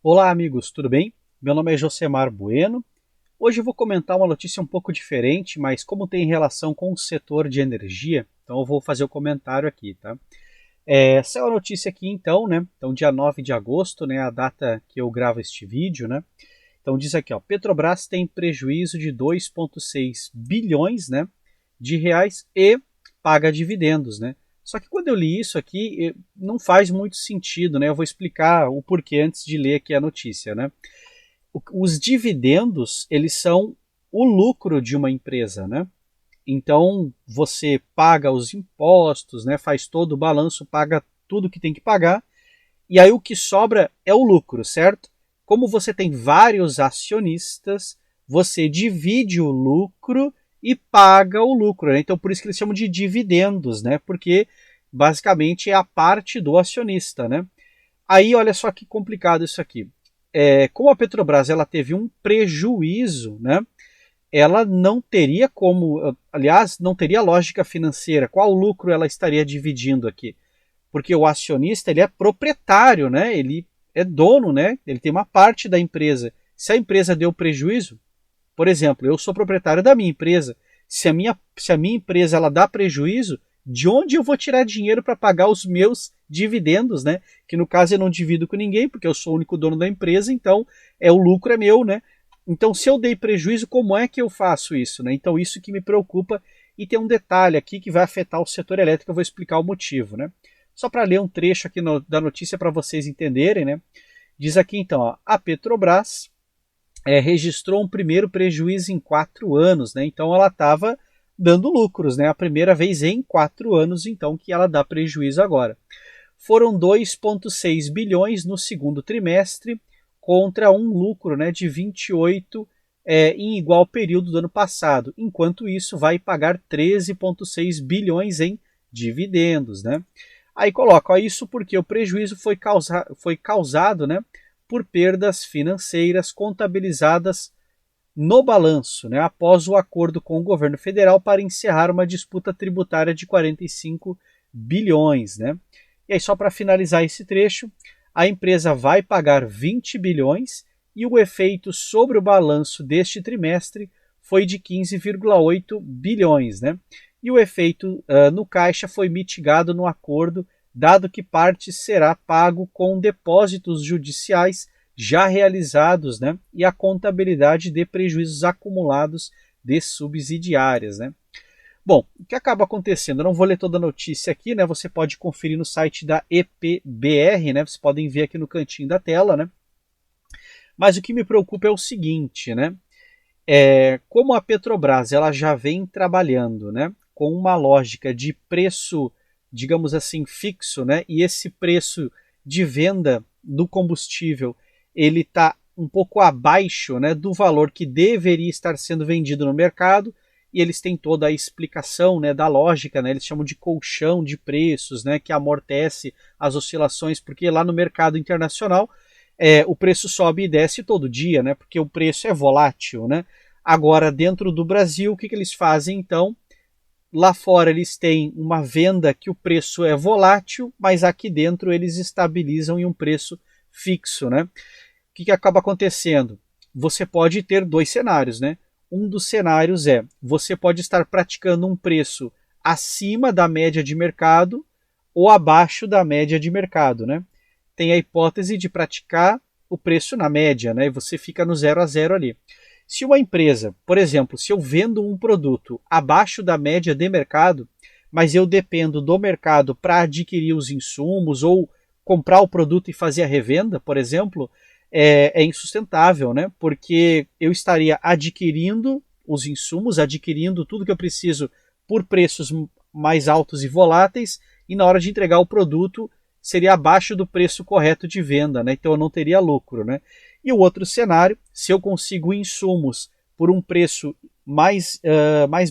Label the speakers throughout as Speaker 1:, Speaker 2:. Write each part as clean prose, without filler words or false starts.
Speaker 1: Olá, amigos, tudo bem? Meu nome é Josemar Bueno. Hoje eu vou comentar uma notícia um pouco diferente, mas como tem relação com o setor de energia, então eu vou fazer o comentário aqui, tá? Essa é a notícia aqui então, né? Então, dia 9 de agosto, né? A data que eu gravo este vídeo, né? Então diz aqui, ó, Petrobras tem prejuízo de 2,6 bilhões, né, de reais e paga dividendos, né? Só que quando eu li isso aqui, não faz muito sentido, né? Eu vou explicar o porquê antes de ler aqui a notícia, né? Os dividendos, eles são o lucro de uma empresa, né? Então, você paga os impostos, né? Faz todo o balanço, paga tudo que tem que pagar, e aí o que sobra é o lucro, certo? Como você tem vários acionistas, você divide o lucro e paga o lucro, né? Então por isso que eles chamam de dividendos, né? Porque basicamente é a parte do acionista, né? Aí olha só que complicado isso aqui. Como a Petrobras ela teve um prejuízo, né? Ela não teria como, aliás, não teria lógica financeira. Qual lucro ela estaria dividindo aqui? Porque o acionista ele é proprietário, né? Ele é dono, né? Ele tem uma parte da empresa. Se a empresa deu prejuízo, por exemplo, eu sou proprietário da minha empresa. Se a minha empresa ela dá prejuízo, de onde eu vou tirar dinheiro para pagar os meus dividendos, né? Que no caso eu não divido com ninguém, porque eu sou o único dono da empresa, então o lucro é meu, né? Então, se eu dei prejuízo, como é que eu faço isso, né? Então, isso que me preocupa. E tem um detalhe aqui que vai afetar o setor elétrico, eu vou explicar o motivo, né? Só para ler um trecho aqui da notícia para vocês entenderem, né? Diz aqui então, ó, a Petrobras registrou um primeiro prejuízo em 4 anos, né? Então ela estava dando lucros, né? A primeira vez em 4 anos, então, que ela dá prejuízo agora. Foram 2,6 bilhões no segundo trimestre, contra um lucro, né, de 28 em igual período do ano passado. Enquanto isso, vai pagar 13,6 bilhões em dividendos, né? Aí coloca, ó, isso porque o prejuízo foi causado, né, por perdas financeiras contabilizadas no balanço, né, após o acordo com o governo federal para encerrar uma disputa tributária de 45 bilhões. Né? E aí, só para finalizar esse trecho, a empresa vai pagar 20 bilhões e o efeito sobre o balanço deste trimestre foi de 15,8 bilhões. Né? E o efeito no caixa foi mitigado no acordo, dado que parte será pago com depósitos judiciais já realizados, né, e a contabilidade de prejuízos acumulados de subsidiárias. Né. Bom, o que acaba acontecendo? Eu não vou ler toda a notícia aqui, né, você pode conferir no site da EPBR, né, vocês podem ver aqui no cantinho da tela, né. Mas o que me preocupa é o seguinte, né, como a Petrobras ela já vem trabalhando, né, com uma lógica de preço, digamos assim, fixo, né, e esse preço de venda do combustível ele está um pouco abaixo, né, do valor que deveria estar sendo vendido no mercado, e eles têm toda a explicação, né, da lógica, né, eles chamam de colchão de preços, né, que amortece as oscilações, porque lá no mercado internacional o preço sobe e desce todo dia, né, porque o preço é volátil. Né? Agora, dentro do Brasil, o que eles fazem então? Lá fora eles têm uma venda que o preço é volátil, mas aqui dentro eles estabilizam em um preço fixo. Né? O que acaba acontecendo? Você pode ter dois cenários, né? Um dos cenários é você pode estar praticando um preço acima da média de mercado ou abaixo da média de mercado, né? Tem a hipótese de praticar o preço na média, né? E você fica no 0 a 0 ali. Se uma empresa, por exemplo, se eu vendo um produto abaixo da média de mercado, mas eu dependo do mercado para adquirir os insumos ou comprar o produto e fazer a revenda, por exemplo, é insustentável, né? Porque eu estaria adquirindo os insumos, adquirindo tudo que eu preciso por preços mais altos e voláteis, e na hora de entregar o produto seria abaixo do preço correto de venda, né? Então eu não teria lucro. Né? E o outro cenário, se eu consigo insumos por um preço mais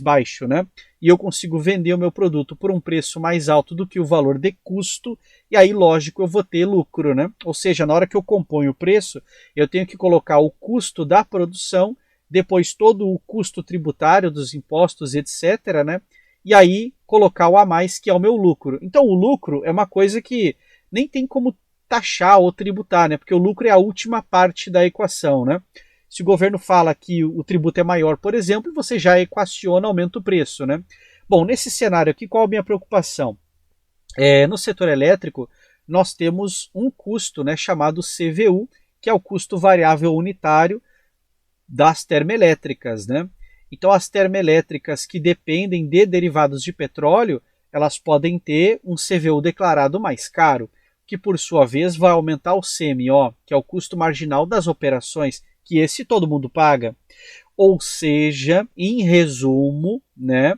Speaker 1: baixo, né? E eu consigo vender o meu produto por um preço mais alto do que o valor de custo, e aí, lógico, eu vou ter lucro, né? Ou seja, na hora que eu componho o preço, eu tenho que colocar o custo da produção, depois todo o custo tributário dos impostos, etc., né? E aí colocar o a mais, que é o meu lucro. Então, o lucro é uma coisa que nem tem como taxar ou tributar, né? Porque o lucro é a última parte da equação, né? Se o governo fala que o tributo é maior, por exemplo, você já equaciona, aumenta o preço, né? Bom, nesse cenário aqui, qual a minha preocupação? No setor elétrico, nós temos um custo, né, chamado CVU, que é o custo variável unitário das termoelétricas, né? Então, as termoelétricas que dependem de derivados de petróleo, elas podem ter um CVU declarado mais caro, que por sua vez vai aumentar o CMO, que é o custo marginal das operações, que esse todo mundo paga. Ou seja, em resumo, né,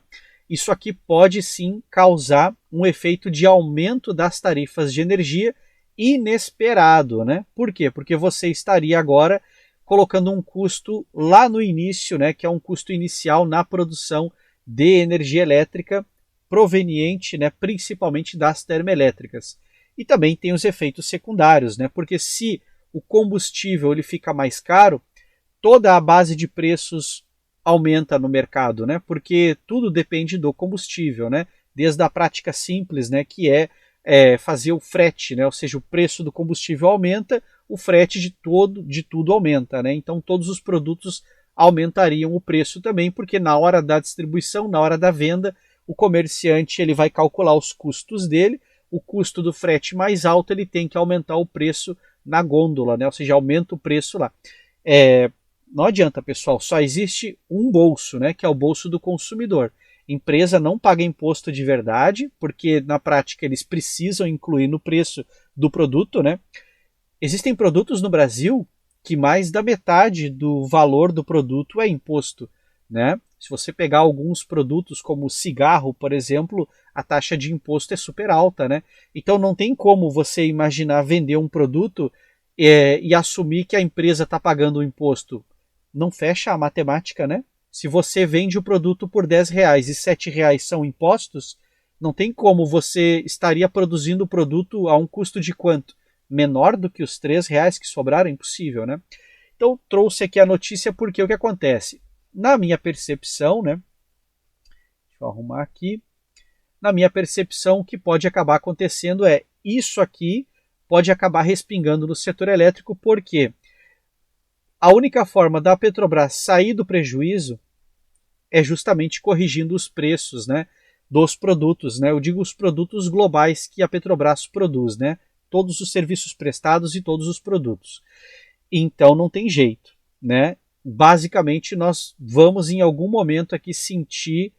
Speaker 1: isso aqui pode sim causar um efeito de aumento das tarifas de energia inesperado, né? Por quê? Porque você estaria agora colocando um custo lá no início, né, que é um custo inicial na produção de energia elétrica proveniente, né, principalmente das termoelétricas. E também tem os efeitos secundários, né? Porque se o combustível ele fica mais caro, toda a base de preços aumenta no mercado, né? Porque tudo depende do combustível, né? Desde a prática simples, né, que é fazer o frete, né? Ou seja, o preço do combustível aumenta, o frete de tudo aumenta, né? Então todos os produtos aumentariam o preço também, porque na hora da distribuição, na hora da venda, o comerciante ele vai calcular os custos dele, o custo do frete mais alto, ele tem que aumentar o preço na gôndola, né? Ou seja, aumenta o preço lá. Não adianta, pessoal, só existe um bolso, né? Que é o bolso do consumidor. Empresa não paga imposto de verdade, porque na prática eles precisam incluir no preço do produto, né? Existem produtos no Brasil que mais da metade do valor do produto é imposto, né? Se você pegar alguns produtos como cigarro, por exemplo, a taxa de imposto é super alta, né? Então não tem como você imaginar vender um produto e assumir que a empresa está pagando o imposto. Não fecha a matemática, né? Se você vende o produto por R$10 e R$7 são impostos, não tem como você estaria produzindo o produto a um custo de quanto? Menor do que os R$3 que sobraram? Impossível, né? Então trouxe aqui a notícia porque o que acontece? Na minha percepção, né? Deixa eu arrumar aqui. Na minha percepção, o que pode acabar acontecendo é isso aqui pode acabar respingando no setor elétrico, porque a única forma da Petrobras sair do prejuízo é justamente corrigindo os preços, né, dos produtos, né? Eu digo os produtos globais que a Petrobras produz, né? Todos os serviços prestados e todos os produtos. Então não tem jeito, né? Basicamente nós vamos em algum momento aqui sentir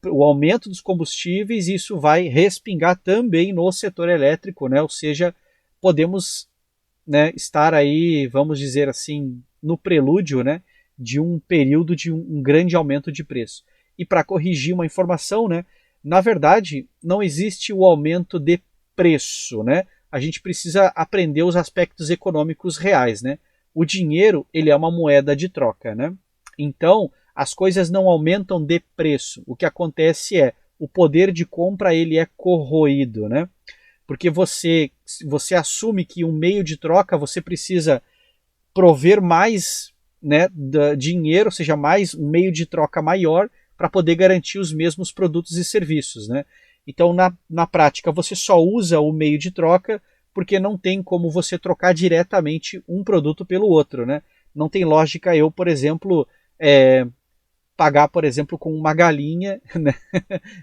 Speaker 1: o aumento dos combustíveis e isso vai respingar também no setor elétrico, né? Ou seja, podemos, né, estar aí, vamos dizer assim, no prelúdio, né, de um período de um grande aumento de preço. E para corrigir uma informação, né, na verdade, não existe o aumento de preço, né? A gente precisa aprender os aspectos econômicos reais, né? O dinheiro, ele é uma moeda de troca, né? Então, as coisas não aumentam de preço. O que acontece é, o poder de compra ele é corroído, né? Porque você assume que um meio de troca você precisa prover mais, né, dinheiro, ou seja, mais um meio de troca maior para poder garantir os mesmos produtos e serviços, né? Então, na prática, você só usa o meio de troca porque não tem como você trocar diretamente um produto pelo outro, né? Não tem lógica eu, por exemplo, pagar, por exemplo, com uma galinha, né,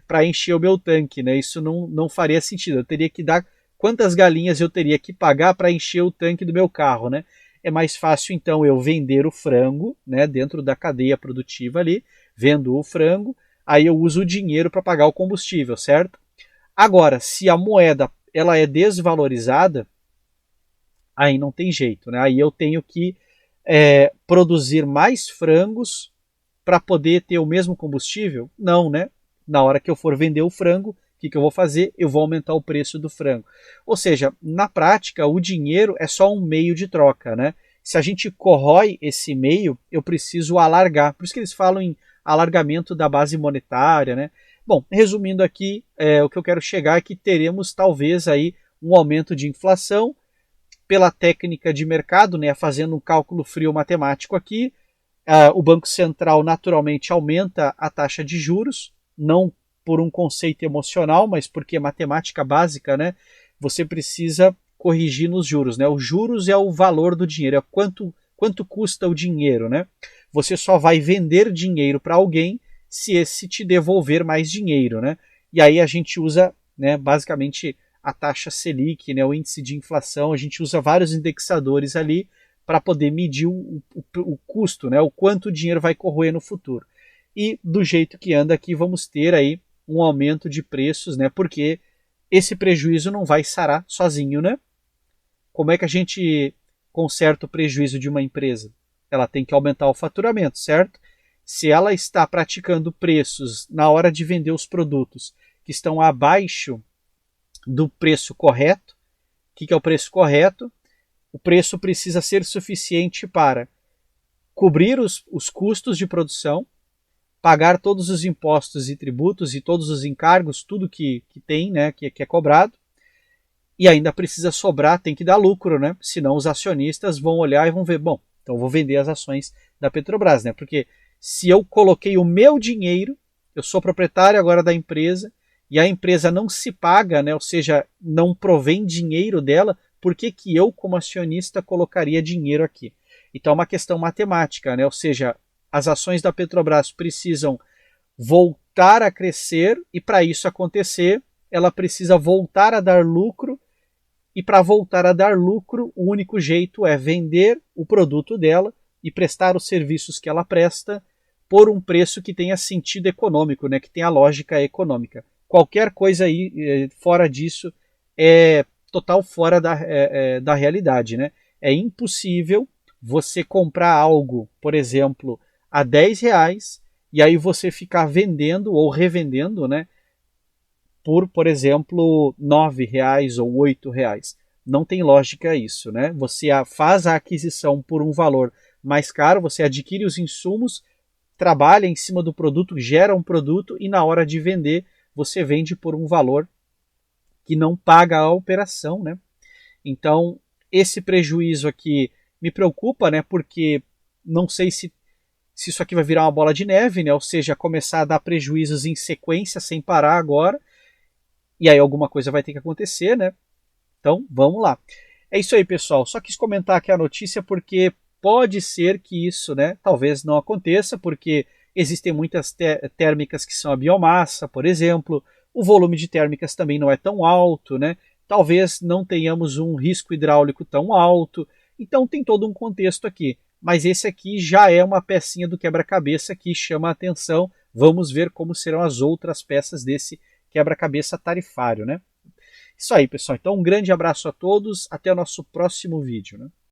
Speaker 1: para encher o meu tanque, né? Isso não faria sentido. Eu teria que dar quantas galinhas eu teria que pagar para encher o tanque do meu carro, né? É mais fácil então eu vender o frango, né, dentro da cadeia produtiva ali, vendo o frango, aí eu uso o dinheiro para pagar o combustível, certo? Agora, se a moeda ela é desvalorizada, aí não tem jeito, né? Aí eu tenho que produzir mais frangos para poder ter o mesmo combustível? Não, né? Na hora que eu for vender o frango, o que eu vou fazer? Eu vou aumentar o preço do frango. Ou seja, na prática, o dinheiro é só um meio de troca, né? Se a gente corrói esse meio, eu preciso alargar. Por isso que eles falam em alargamento da base monetária, né? Bom, resumindo aqui, o que eu quero chegar é que teremos talvez aí um aumento de inflação pela técnica de mercado, né? Fazendo um cálculo frio matemático aqui, o Banco Central naturalmente aumenta a taxa de juros, não por um conceito emocional, mas porque é matemática básica, né? Você precisa corrigir nos juros, né? Os juros é o valor do dinheiro, é quanto custa o dinheiro, né? Você só vai vender dinheiro para alguém se esse te devolver mais dinheiro, né? E aí a gente usa, né, basicamente a taxa Selic, né, o índice de inflação, a gente usa vários indexadores ali para poder medir o custo, né, o quanto o dinheiro vai corroer no futuro. E do jeito que anda aqui, vamos ter aí um aumento de preços, né, porque esse prejuízo não vai sarar sozinho, né? Como é que a gente conserta o prejuízo de uma empresa? Ela tem que aumentar o faturamento, certo? Se ela está praticando preços na hora de vender os produtos que estão abaixo do preço correto, o que é o preço correto? O preço precisa ser suficiente para cobrir os custos de produção, pagar todos os impostos e tributos e todos os encargos, tudo que tem, né, que é cobrado, e ainda precisa sobrar, tem que dar lucro, né? Senão os acionistas vão olhar e vão ver, bom, então eu vou vender as ações da Petrobras, né? Porque se eu coloquei o meu dinheiro, eu sou proprietário agora da empresa, e a empresa não se paga, né? Ou seja, não provém dinheiro dela, por que eu, como acionista, colocaria dinheiro aqui? Então é uma questão matemática, né? Ou seja, as ações da Petrobras precisam voltar a crescer, e para isso acontecer, ela precisa voltar a dar lucro, e para voltar a dar lucro, o único jeito é vender o produto dela e prestar os serviços que ela presta por um preço que tenha sentido econômico, né, que tenha lógica econômica. Qualquer coisa aí fora disso é total fora da realidade, né? É impossível você comprar algo, por exemplo, a R$ 10 e aí você ficar vendendo ou revendendo, né, por exemplo, R$ 9 ou R$ 8. Não tem lógica isso, né? Você faz a aquisição por um valor mais caro, você adquire os insumos, trabalha em cima do produto, gera um produto e na hora de vender, você vende por um valor que não paga a operação, né? Então, esse prejuízo aqui me preocupa, né? Porque não sei se isso aqui vai virar uma bola de neve, né? Ou seja, começar a dar prejuízos em sequência, sem parar agora, e aí alguma coisa vai ter que acontecer, né? Então, vamos lá. É isso aí, pessoal. Só quis comentar aqui a notícia porque pode ser que isso, né, talvez não aconteça, porque existem muitas térmicas que são a biomassa, por exemplo. O volume de térmicas também não é tão alto, né? Talvez não tenhamos um risco hidráulico tão alto. Então, tem todo um contexto aqui. Mas esse aqui já é uma pecinha do quebra-cabeça que chama a atenção. Vamos ver como serão as outras peças desse quebra-cabeça tarifário, né? Isso aí, pessoal. Então, um grande abraço a todos. Até o nosso próximo vídeo, né?